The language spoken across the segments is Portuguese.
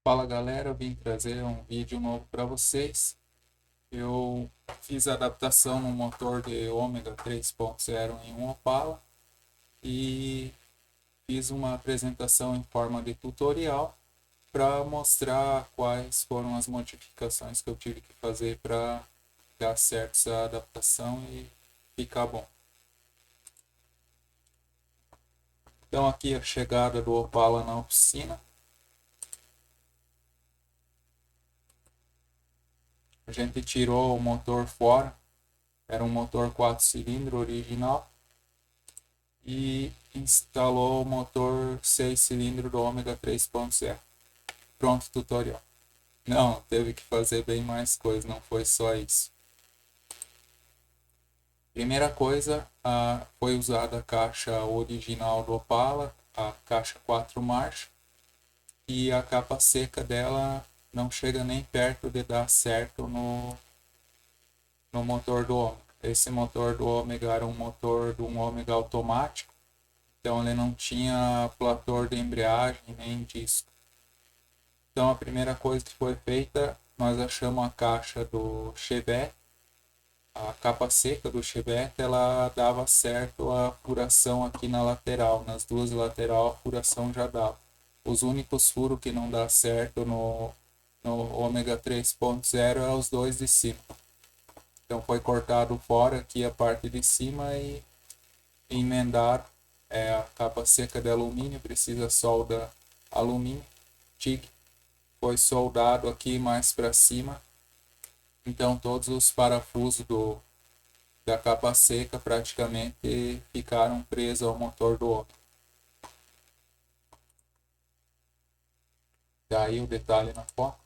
Fala galera, eu vim trazer um vídeo novo para vocês. Eu fiz a adaptação no motor de ômega 3.0 em um Opala e fiz uma apresentação em forma de tutorial para mostrar quais foram as modificações que eu tive que fazer para dar certo essa adaptação e ficar bom. Então aqui a chegada do Opala na oficina. A gente tirou o motor fora, era um motor 4 cilindros original, e instalou o motor 6 cilindros do Ômega 3.0. Pronto, tutorial. Não, teve que fazer bem mais coisa, não foi só isso. Primeira coisa, foi usada a caixa original do Opala, a caixa 4 marchas, e a capa seca dela não chega nem perto de dar certo no motor do Ômega. Esse motor do Ômega era um motor de um Ômega automático, então ele não tinha platô de embreagem nem disco. Então a primeira coisa que foi feita, nós achamos a caixa do Chevette, a capa seca do Chevette, ela dava certo a furação aqui na lateral, nas duas laterais a furação já dava. Os únicos furos que não dá certo no Ômega 3.0 é os dois de cima. Então foi cortado fora aqui a parte de cima e emendado. A capa seca de alumínio, precisa solda alumínio, TIG, foi soldado aqui mais para cima. Então todos os parafusos da capa seca praticamente ficaram presos ao motor do ômega. Daí o detalhe na foto.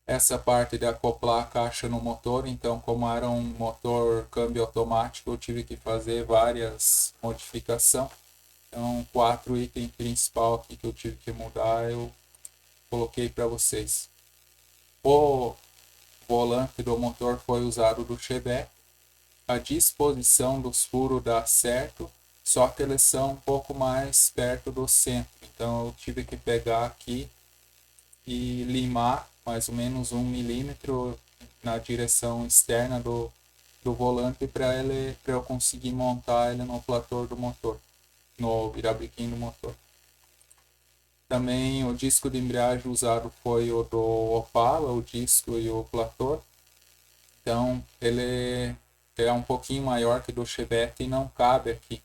Essa parte de acoplar a caixa no motor, então como era um motor câmbio automático, eu tive que fazer várias modificações. Então 4 itens principais aqui que eu tive que mudar, eu coloquei para vocês. O volante do motor foi usado do Chevette. A disposição dos furos dá certo, só que eles são um pouco mais perto do centro. Então eu tive que pegar aqui e limar mais ou menos 1 milímetro na direção externa do volante para eu conseguir montar ele no platô do motor, no virabrequim do motor. Também o disco de embreagem usado foi o do Opala, o disco e o platô. Então ele é um pouquinho maior que do Chevette e não cabe aqui.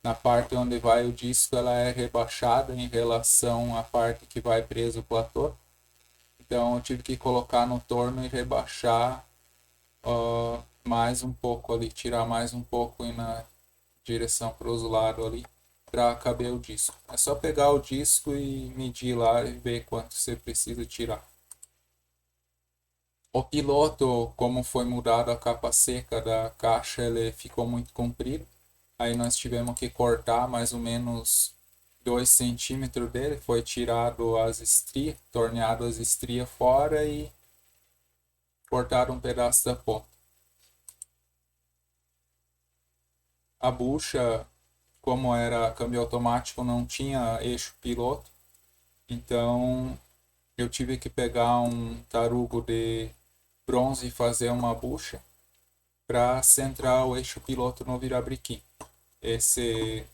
Na parte onde vai o disco, ela é rebaixada em relação à parte que vai preso o platô. Então eu tive que colocar no torno e rebaixar mais um pouco ali, tirar mais um pouco na direção para os lados ali, para caber o disco. É só pegar o disco e medir lá e ver quanto você precisa tirar. O piloto, como foi mudado a capa seca da caixa, ele ficou muito comprido. Aí nós tivemos que cortar mais ou menos 2 centímetros dele. Foi tirado as estrias, torneado as estrias fora e cortado um pedaço da ponta. A bucha, como era câmbio automático, não tinha eixo piloto. Então eu tive que pegar um tarugo de bronze e fazer uma bucha para centrar o eixo piloto no virabrequim. Esse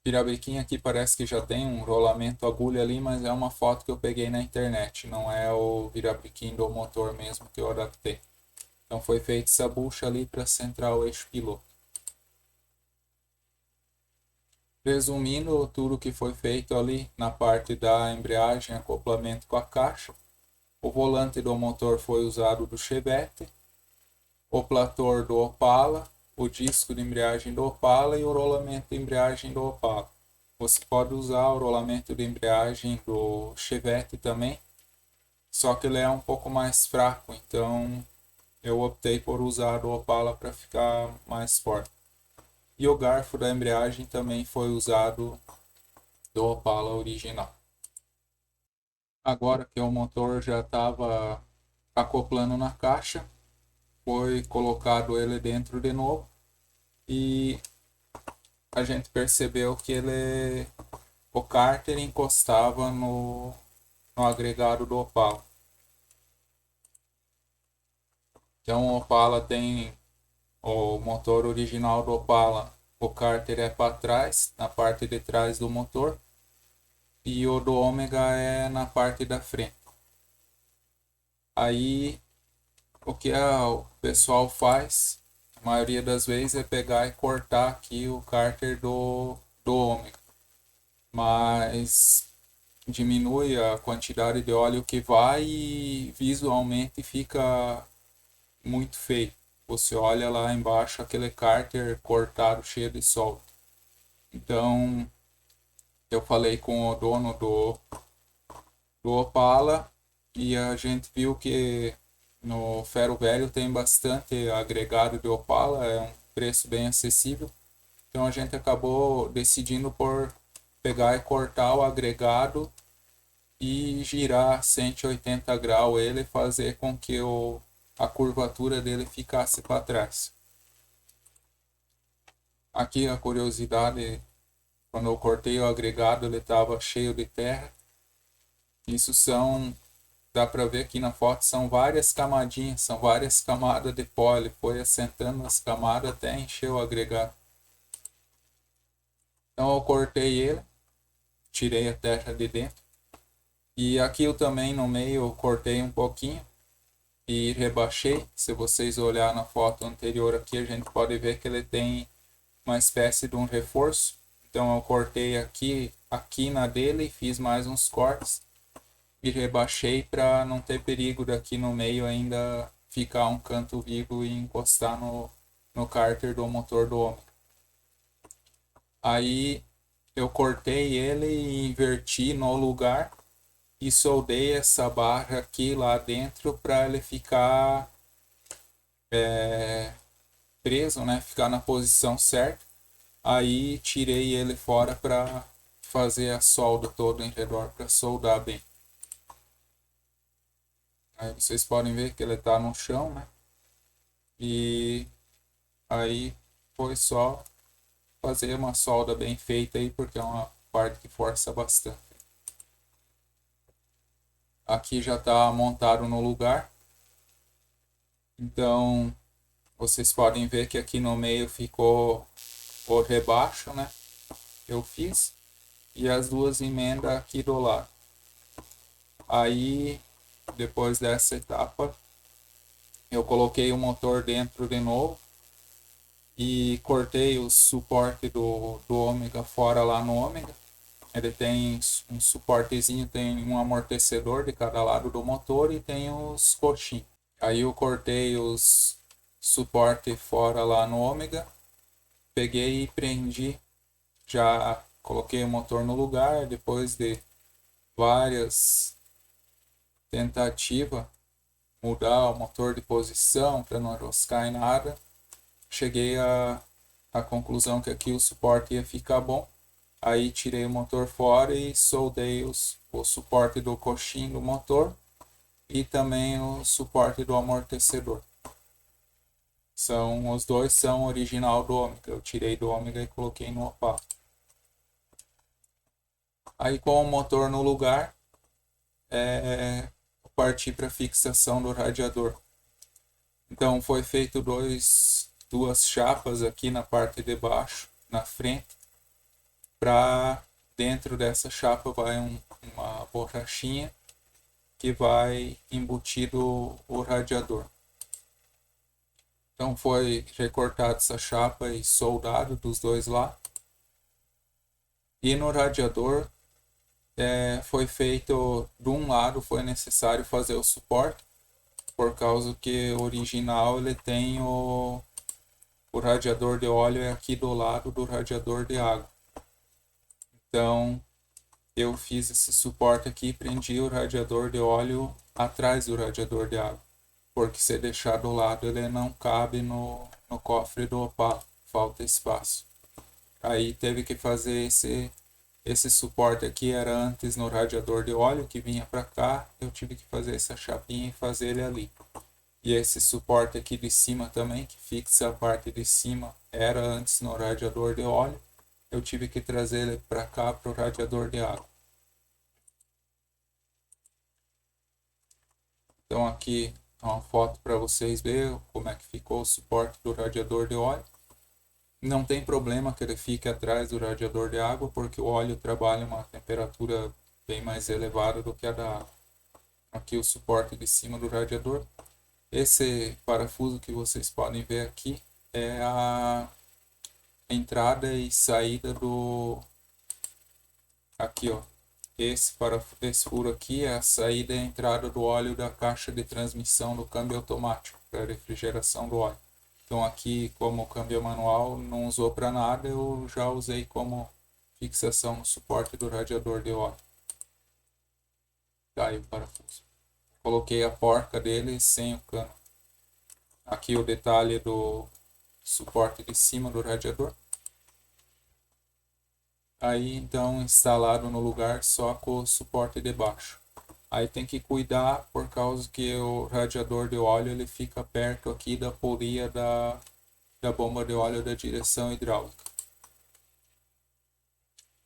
virabrequim aqui parece que já tem um rolamento agulha ali, mas é uma foto que eu peguei na internet, não é o virabrequim do motor mesmo que eu adaptei. Então foi feita essa bucha ali para centrar o eixo piloto. Resumindo tudo que foi feito ali na parte da embreagem, acoplamento com a caixa, o volante do motor foi usado do Chevette, o platô do Opala, o disco de embreagem do Opala e o rolamento de embreagem do Opala. Você pode usar o rolamento de embreagem do Chevette também, só que ele é um pouco mais fraco, então eu optei por usar do Opala para ficar mais forte. E o garfo da embreagem também foi usado do Opala original. Agora que o motor já estava acoplando na caixa, foi colocado ele dentro de novo e a gente percebeu que ele o cárter encostava no agregado do Opala. Então o Opala tem o motor original do Opala, o cárter é para trás, na parte de trás do motor, e o do Ômega é na parte da frente. Aí o que o pessoal faz, a maioria das vezes, é pegar e cortar aqui o cárter do Ômega, mas diminui a quantidade de óleo que vai e visualmente fica muito feio. Você olha lá embaixo aquele cárter cortado, cheio de solda. Então, eu falei com o dono do Opala e a gente viu que no Ferro Velho tem bastante agregado de Opala, é um preço bem acessível. Então a gente acabou decidindo por pegar e cortar o agregado e girar 180 graus ele, fazer com que a curvatura dele ficasse para trás. Aqui a curiosidade, quando eu cortei o agregado ele estava cheio de terra. Isso dá para ver aqui na foto, são várias camadinhas, são várias camadas de pó. Ele foi assentando as camadas até encher o agregado. Então eu cortei ele, tirei a terra de dentro. E aqui eu também no meio eu cortei um pouquinho e rebaixei. Se vocês olhar na foto anterior aqui, a gente pode ver que ele tem uma espécie de um reforço. Então eu cortei aqui a quina dele, fiz mais uns cortes e rebaixei para não ter perigo daqui no meio ainda ficar um canto vivo e encostar no cárter do motor do Ômega. Aí eu cortei ele e inverti no lugar e soldei essa barra aqui lá dentro para ele ficar preso, né? Ficar na posição certa. Aí tirei ele fora para fazer a solda toda em redor para soldar bem. Aí vocês podem ver que ele está no chão, né? E aí foi só fazer uma solda bem feita aí, porque é uma parte que força bastante. Aqui já está montado no lugar. Então vocês podem ver que aqui no meio ficou o rebaixo, né? Eu fiz. E as duas emendas aqui do lado. Aí depois dessa etapa eu coloquei o motor dentro de novo e cortei o suporte do Ômega fora lá no Ômega. Ele tem um suportezinho, tem um amortecedor de cada lado do motor e tem os coxins. Aí eu cortei os suporte fora lá no Ômega, peguei e prendi, já coloquei o motor no lugar, depois de várias tentativas, mudar o motor de posição para não enroscar em nada, cheguei à conclusão que aqui o suporte ia ficar bom. Aí tirei o motor fora e soldei o suporte do coxim do motor e também o suporte do amortecedor. Os dois são original do Ômega. Eu tirei do Ômega e coloquei no Opala. Aí com o motor no lugar, parti para fixação do radiador. Então foi feito duas chapas aqui na parte de baixo, na frente. Para dentro dessa chapa vai uma borrachinha que vai embutido o radiador. Então foi recortado essa chapa e soldado dos dois lá. E no radiador foi feito, de um lado foi necessário fazer o suporte, por causa que o original ele tem o radiador de óleo é aqui do lado do radiador de água. Então eu fiz esse suporte aqui e prendi o radiador de óleo atrás do radiador de água, porque se deixar do lado ele não cabe no cofre do Opala, falta espaço. Aí teve que fazer esse suporte aqui, era antes no radiador de óleo que vinha para cá, eu tive que fazer essa chapinha e fazer ele ali. E esse suporte aqui de cima também, que fixa a parte de cima, era antes no radiador de óleo. eu tive que trazer ele para cá, para o radiador de água. Então aqui uma foto para vocês verem como é que ficou o suporte do radiador de óleo. Não tem problema que ele fique atrás do radiador de água, porque o óleo trabalha em uma temperatura bem mais elevada do que a da água. Aqui o suporte de cima do radiador. Esse parafuso que vocês podem ver aqui é a entrada e saída do... Aqui, ó. Esse furo aqui é a saída e a entrada do óleo da caixa de transmissão do câmbio automático para refrigeração do óleo. Então aqui, como o câmbio manual não usou para nada, eu já usei como fixação no suporte do radiador de óleo. Tá aí o parafuso. Coloquei a porca dele sem o cano. Aqui o detalhe do suporte de cima do radiador. Aí então instalado no lugar só com o suporte de baixo. Aí tem que cuidar por causa que o radiador de óleo ele fica perto aqui da polia da bomba de óleo da direção hidráulica.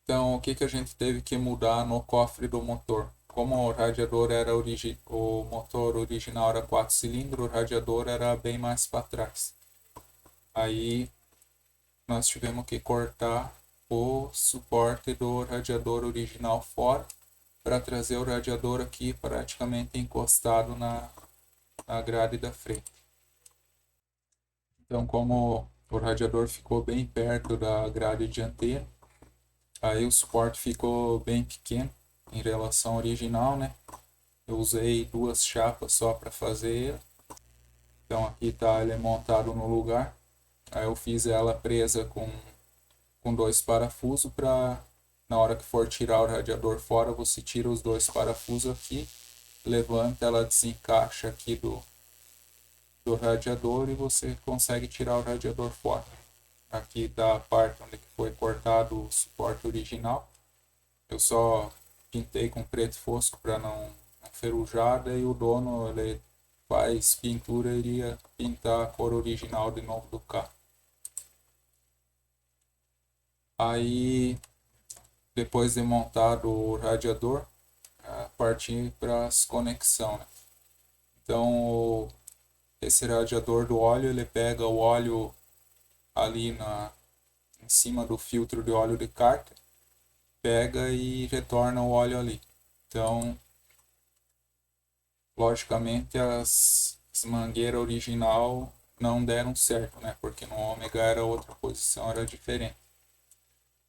Então o que a gente teve que mudar no cofre do motor? Como o radiador era o motor original era 4 cilindros, o radiador era bem mais para trás. Aí nós tivemos que cortar o suporte do radiador original fora para trazer o radiador aqui praticamente encostado na grade da frente. Então, como o radiador ficou bem perto da grade dianteira, aí o suporte ficou bem pequeno em relação ao original, né? Eu usei 2 chapas só para fazer ele. Então aqui tá ele montado no lugar. Aí eu fiz ela presa com 2 parafusos para na hora que for tirar o radiador fora, você tira os 2 parafusos aqui, levanta, ela desencaixa aqui do radiador e você consegue tirar o radiador fora. Aqui da parte onde foi cortado o suporte original, eu só pintei com preto fosco para não enferrujar, e o dono ele faz pintura e iria pintar a cor original de novo do carro. Aí depois de montado o radiador, partir para as conexões, né? Então esse radiador do óleo ele pega o óleo ali em cima do filtro de óleo de cárter, pega e retorna o óleo ali. Então logicamente as mangueiras original não deram certo, né? Porque no ômega era outra posição, era diferente.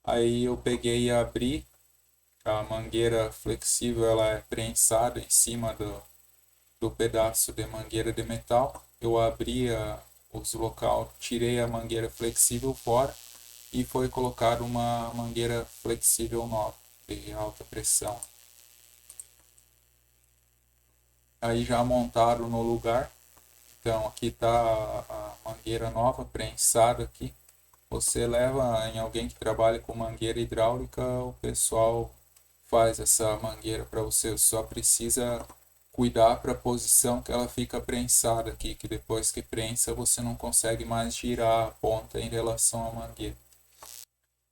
Aí eu peguei e abri a mangueira flexível, ela é prensada em cima do pedaço de mangueira de metal. Eu abri os local, tirei a mangueira flexível fora e foi colocada uma mangueira flexível nova de alta pressão. Aí já montado no lugar. Então aqui está a mangueira nova prensada aqui. Você leva em alguém que trabalha com mangueira hidráulica, o pessoal faz essa mangueira para você. Só precisa cuidar para a posição que ela fica prensada aqui, que depois que prensa você não consegue mais girar a ponta em relação à mangueira.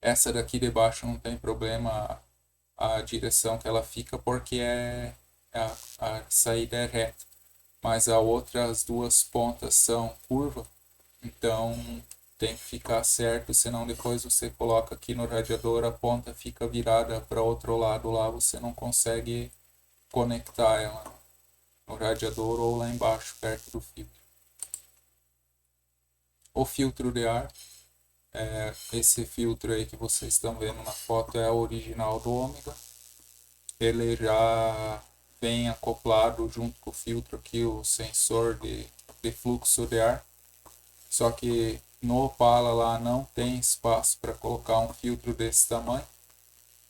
Essa daqui de baixo não tem problema a direção que ela fica, porque a saída é reta, mas a outra, as 2 pontas são curva, então tem que ficar certo, senão depois você coloca aqui no radiador, a ponta fica virada para outro lado lá, você não consegue conectar ela no radiador ou lá embaixo, perto do filtro. O filtro de ar, esse filtro aí que vocês estão vendo na foto é o original do ômega. Ele já vem acoplado junto com o filtro aqui, o sensor de fluxo de ar. Só que no Opala lá não tem espaço para colocar um filtro desse tamanho.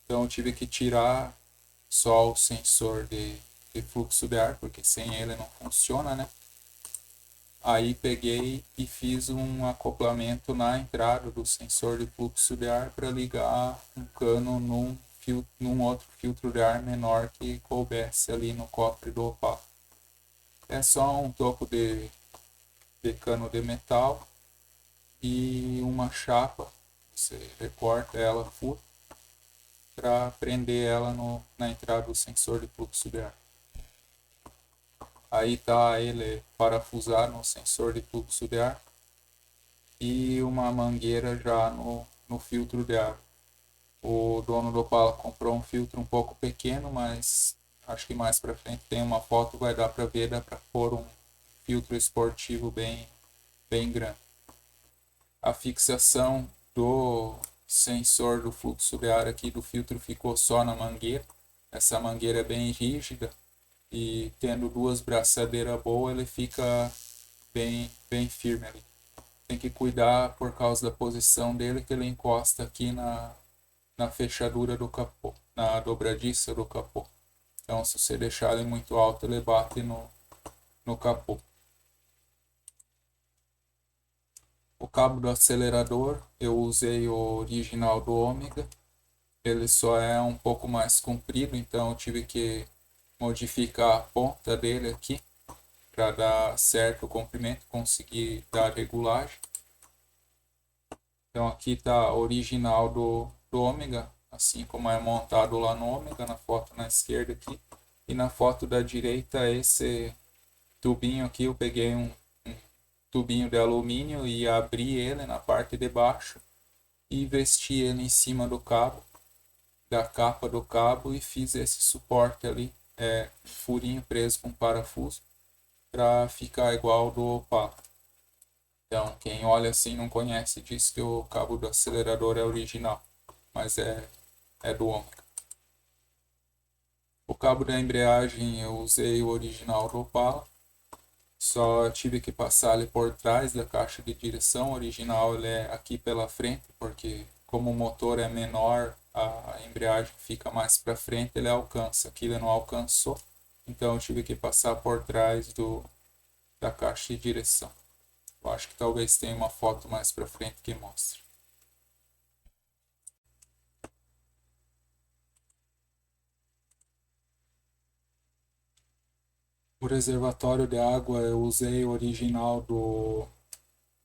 Então eu tive que tirar só o sensor de fluxo de ar, porque sem ele não funciona, né? Aí peguei e fiz um acoplamento na entrada do sensor de fluxo de ar para ligar um cano num outro filtro de ar menor que coubesse ali no cofre do Opala. É só um toco de cano de metal e uma chapa Você recorta ela full para prender ela na entrada do sensor de fluxo de ar. Aí está ele parafusado no sensor de fluxo de ar e uma mangueira já no filtro de ar. O dono do Opala comprou um filtro um pouco pequeno, mas acho que mais para frente tem uma foto, vai dar para ver, dá para pôr um filtro esportivo bem grande. A fixação do sensor do fluxo de ar aqui do filtro ficou só na mangueira. Essa mangueira é bem rígida e tendo duas braçadeiras boas ele fica bem firme ali. Tem que cuidar por causa da posição dele, que ele encosta aqui na fechadura do capô, na dobradiça do capô. Então se você deixar ele muito alto, ele bate no capô. O cabo do acelerador eu usei o original do Ômega. Ele só é um pouco mais comprido, então eu tive que modificar a ponta dele aqui para dar certo o comprimento, conseguir dar regulagem. Então aqui está original do Ômega, assim como é montado lá no Ômega, na foto na esquerda aqui. E na foto da direita esse tubinho aqui, eu peguei um tubinho de alumínio e abri ele na parte de baixo e vesti ele em cima do cabo, da capa do cabo, e fiz esse suporte ali, furinho preso com parafuso, para ficar igual ao do Opala. Então, quem olha assim não conhece, diz que o cabo do acelerador é original, mas é do Ômega. O cabo da embreagem eu usei o original do Opala, só tive que passar ele por trás da caixa de direção. O original ele é aqui pela frente, porque como o motor é menor, a embreagem fica mais para frente, ele alcança. Aqui ele não alcançou, então eu tive que passar por trás da caixa de direção. Eu acho que talvez tenha uma foto mais para frente que mostre. O reservatório de água eu usei o original do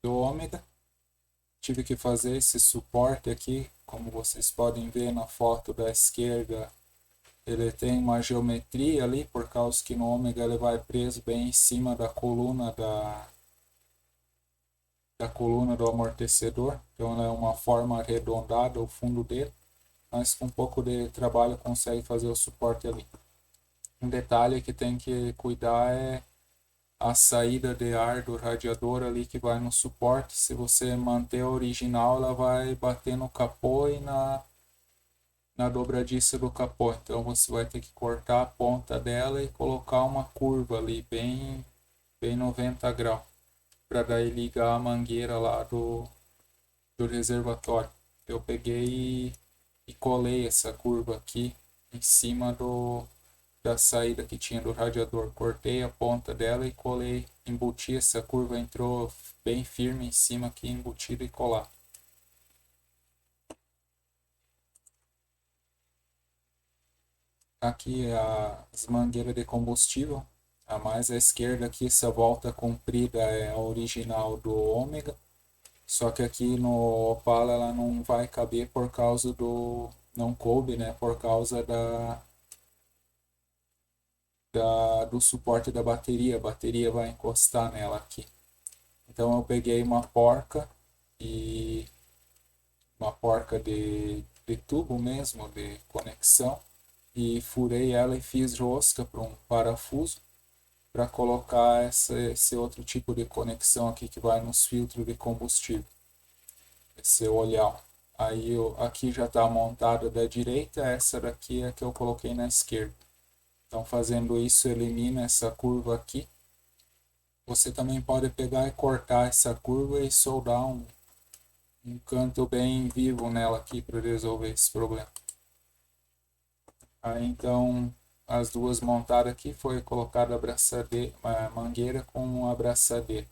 Ômega. Tive que fazer esse suporte aqui, como vocês podem ver na foto da esquerda. Ele tem uma geometria ali, por causa que no Ômega ele vai preso bem em cima da coluna da coluna do amortecedor. Então é uma forma arredondada o fundo dele, mas com um pouco de trabalho consegue fazer o suporte ali. Um detalhe que tem que cuidar é a saída de ar do radiador ali que vai no suporte. Se você manter a original, ela vai bater no capô e na dobradiça do capô. Então você vai ter que cortar a ponta dela e colocar uma curva ali bem 90 graus para daí ligar a mangueira lá do reservatório. Eu peguei e colei essa curva aqui em cima da saída que tinha do radiador. Cortei a ponta dela e colei, embuti essa curva, entrou bem firme em cima aqui, embutido e colado. Aqui as mangueiras de combustível. A mais à esquerda aqui, essa volta comprida é a original do Ômega. Só que aqui no Opala ela não vai caber por causa não coube, né? Por causa do suporte da bateria. A bateria vai encostar nela aqui. Então eu peguei e uma porca de tubo mesmo, de conexão, e furei ela e fiz rosca para um parafuso para colocar esse outro tipo de conexão aqui que vai nos filtros de combustível, esse olhão. Aí aqui já está montada da direita, essa daqui é a que eu coloquei na esquerda. Então fazendo isso elimina essa curva aqui. Você também pode pegar e cortar essa curva e soldar um canto bem vivo nela aqui para resolver esse problema. Aí então as duas montadas aqui foi colocada a mangueira com a abraçadeira.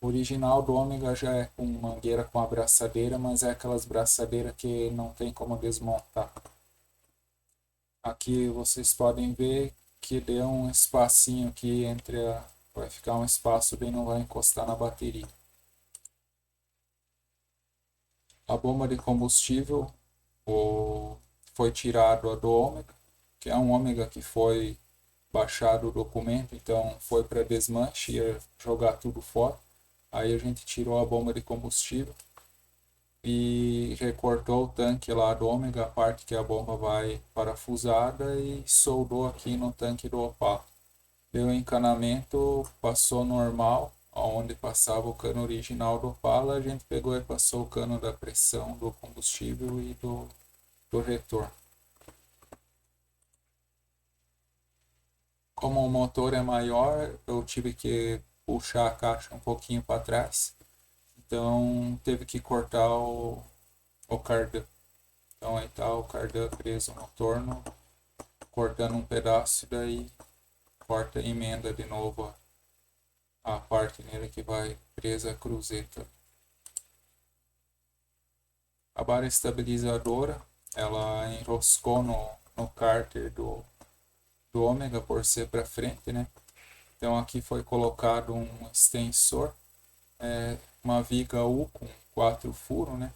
O original do Ômega já é com mangueira com abraçadeira, mas é aquelas braçadeiras que não tem como desmontar. Aqui vocês podem ver que deu um espacinho aqui vai ficar um espaço bem, não vai encostar na bateria. A bomba de combustível foi tirado a do ômega, que é um ômega que foi baixado o documento, então foi para desmanche, ia jogar tudo fora. Aí a gente tirou a bomba de combustível e recortou o tanque lá do ômega, a parte que a bomba vai parafusada, e soldou aqui no tanque do Opala. Deu encanamento, passou normal, onde passava o cano original do Opala, a gente pegou e passou o cano da pressão do combustível e do retorno. Como o motor é maior, eu tive que puxar a caixa um pouquinho para trás, então teve que cortar o cardan. Então aí tá o cardan preso no torno, cortando um pedaço, daí corta e emenda de novo a parte nele que vai presa a cruzeta. A barra estabilizadora, ela enroscou no cárter do ômega por ser para frente, né? Então aqui foi colocado um extensor, uma viga U com 4 furos, né?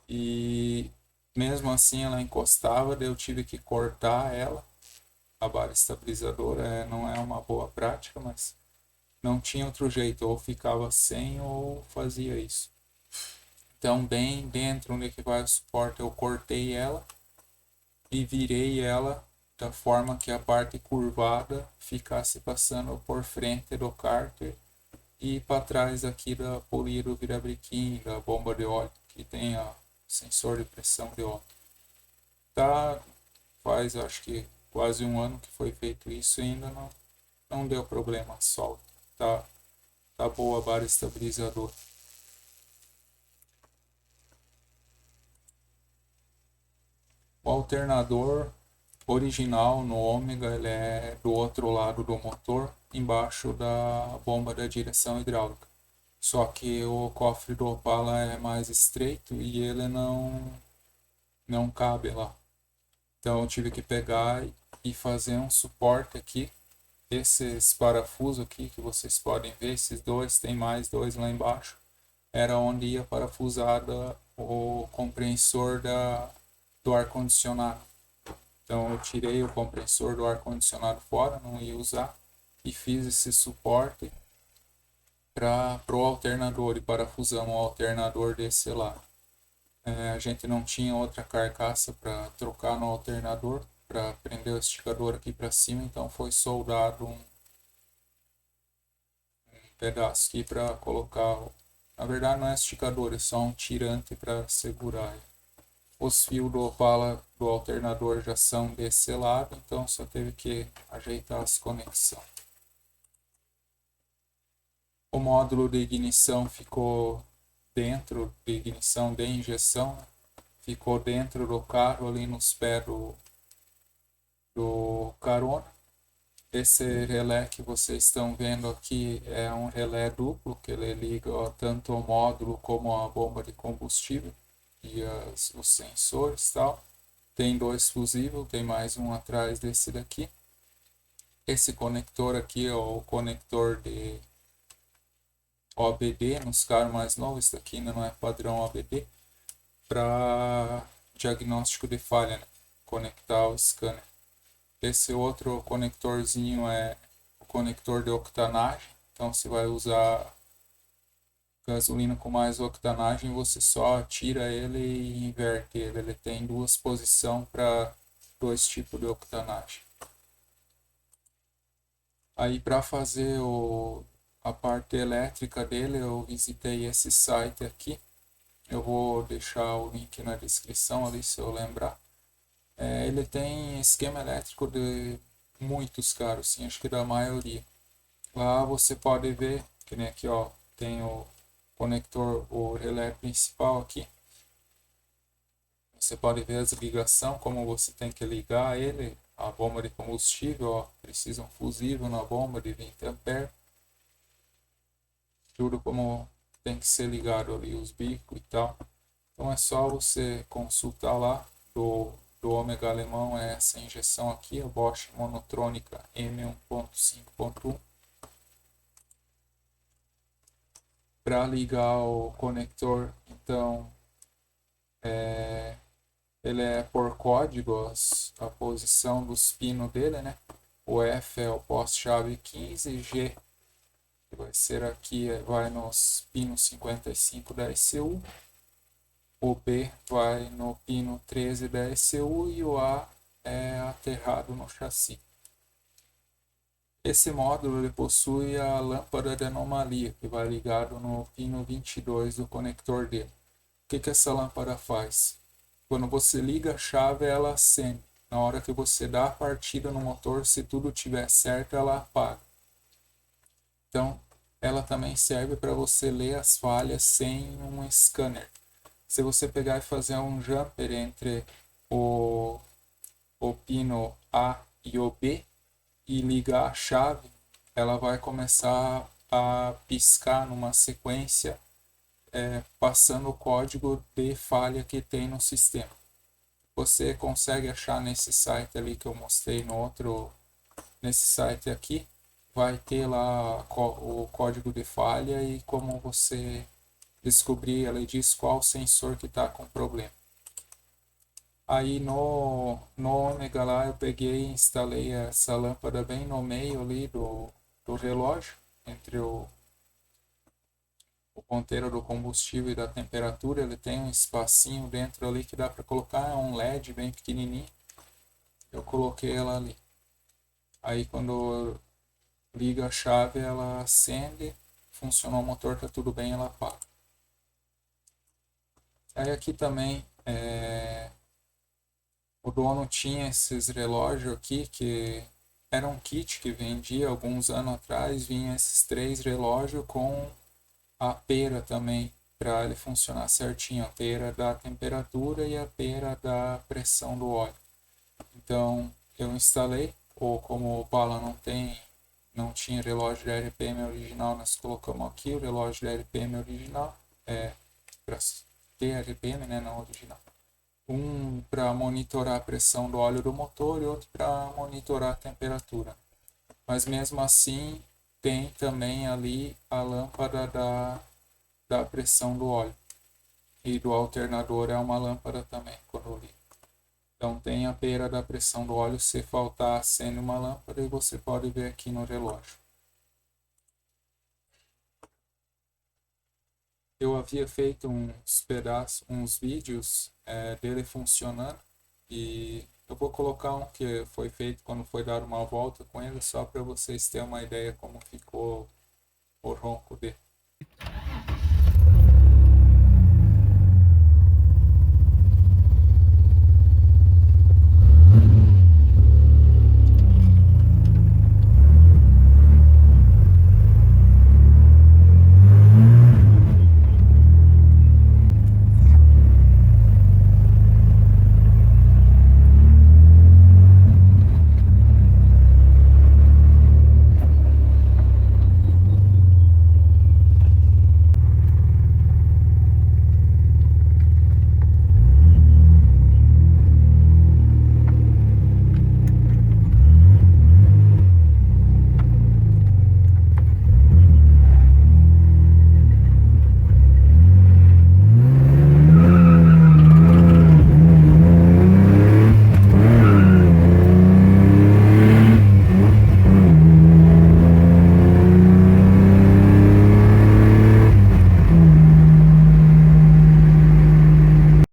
E mesmo assim ela encostava, daí eu tive que cortar ela. A barra estabilizadora não é uma boa prática, mas não tinha outro jeito, ou ficava sem ou fazia isso. Então, bem dentro onde que vai o suporte, eu cortei ela e virei ela da forma que a parte curvada ficasse passando por frente do cárter e para trás aqui da polia do virabrequim, da bomba de óleo, que tem a sensor de pressão de óleo. Tá, faz acho que quase um ano que foi feito isso e ainda não deu problema, solta. Tá boa a barra estabilizadora. O alternador original no ômega ele é do outro lado do motor, embaixo da bomba da direção hidráulica. Só que o cofre do Opala é mais estreito e ele não cabe lá. Então eu tive que pegar e fazer um suporte aqui. Esses parafusos aqui que vocês podem ver, esses dois, tem mais dois lá embaixo, era onde ia parafusada o compressor do ar-condicionado. Então eu tirei o compressor do ar-condicionado fora, não ia usar, e fiz esse suporte para o alternador e parafusamos o alternador desse lado. A gente não tinha outra carcaça para trocar no alternador, para prender o esticador aqui para cima, então foi soldado um pedaço aqui para colocar. Na verdade não é esticador, é só um tirante para segurar. Os fios do Opala do alternador já são desse lado, então só teve que ajeitar as conexões. O módulo de ignição ficou dentro, de ignição de injeção, né? Ficou dentro do carro, ali nos pés do carona. Esse relé que vocês estão vendo aqui é um relé duplo, que ele liga tanto o módulo como a bomba de combustível e os sensores e tal. Tem dois fusíveis, tem mais um atrás desse daqui. Esse conector aqui é o conector de OBD, nos carros mais novos, esse daqui ainda não é padrão OBD, para diagnóstico de falha, né? Conectar o scanner. Esse outro conectorzinho é o conector de octanagem, então se vai usar gasolina com mais octanagem, você só tira ele e inverte ele. Ele tem duas posições para dois tipos de octanagem. Aí para fazer a parte elétrica dele, eu visitei esse site aqui. Eu vou deixar o link na descrição ali se eu lembrar. Ele tem esquema elétrico de muitos carros, sim, acho que da maioria. Lá você pode ver, que nem aqui, ó, tem o conector, o relé principal aqui. Você pode ver as ligações, como você tem que ligar ele, a bomba de combustível, ó, precisa um fusível na bomba de 20 A. Tudo como tem que ser ligado ali, os bicos e tal. Então é só você consultar lá do ômega alemão, é essa injeção aqui, a Bosch monotrônica M1.5.1. Para ligar o conector, então Ele é por código a posição dos pinos dele, né? O F é o poste-chave 15, G que vai ser aqui, vai nos pinos 55 da ECU, o B vai no pino 13 da ECU e o A é aterrado no chassi. Esse módulo ele possui a lâmpada de anomalia, que vai ligado no pino 22 do conector dele. O que essa lâmpada faz? Quando você liga a chave, ela acende. Na hora que você dá a partida no motor, se tudo estiver certo, ela apaga. Então, ela também serve para você ler as falhas sem um scanner. Se você pegar e fazer um jumper entre o pino A e o B e ligar a chave, ela vai começar a piscar numa sequência, passando o código de falha que tem no sistema. Você consegue achar nesse site ali que eu mostrei no outro, nesse site aqui, vai ter lá o código de falha e como você descobrir, ela diz qual sensor que está com problema. Aí no Ômega lá eu peguei e instalei essa lâmpada bem no meio ali do relógio, entre o ponteiro do combustível e da temperatura. Ele tem um espacinho dentro ali que dá para colocar um LED bem pequenininho. Eu coloquei ela ali. Aí quando liga a chave ela acende, funcionou o motor, tá tudo bem, ela apaga. Aí aqui também o dono tinha esses relógios aqui que era um kit que vendia alguns anos atrás, vinha esses 3 relógios com a pera também, para ele funcionar certinho, a pera da temperatura e a pera da pressão do óleo. Então eu instalei, ou como o Bala não tinha relógio de RPM original, nós colocamos aqui o relógio de RPM original, para ter RPM, né, não original. Um para monitorar a pressão do óleo do motor e outro para monitorar a temperatura. Mas mesmo assim tem também ali a lâmpada da pressão do óleo. E do alternador é uma lâmpada também, quando eu ligo. Então tem a pera da pressão do óleo, se faltar acende uma lâmpada e você pode ver aqui no relógio. Eu havia feito uns pedaços, uns vídeos dele funcionando e eu vou colocar um que foi feito quando foi dar uma volta com ele, só para vocês terem uma ideia como ficou o ronco dele.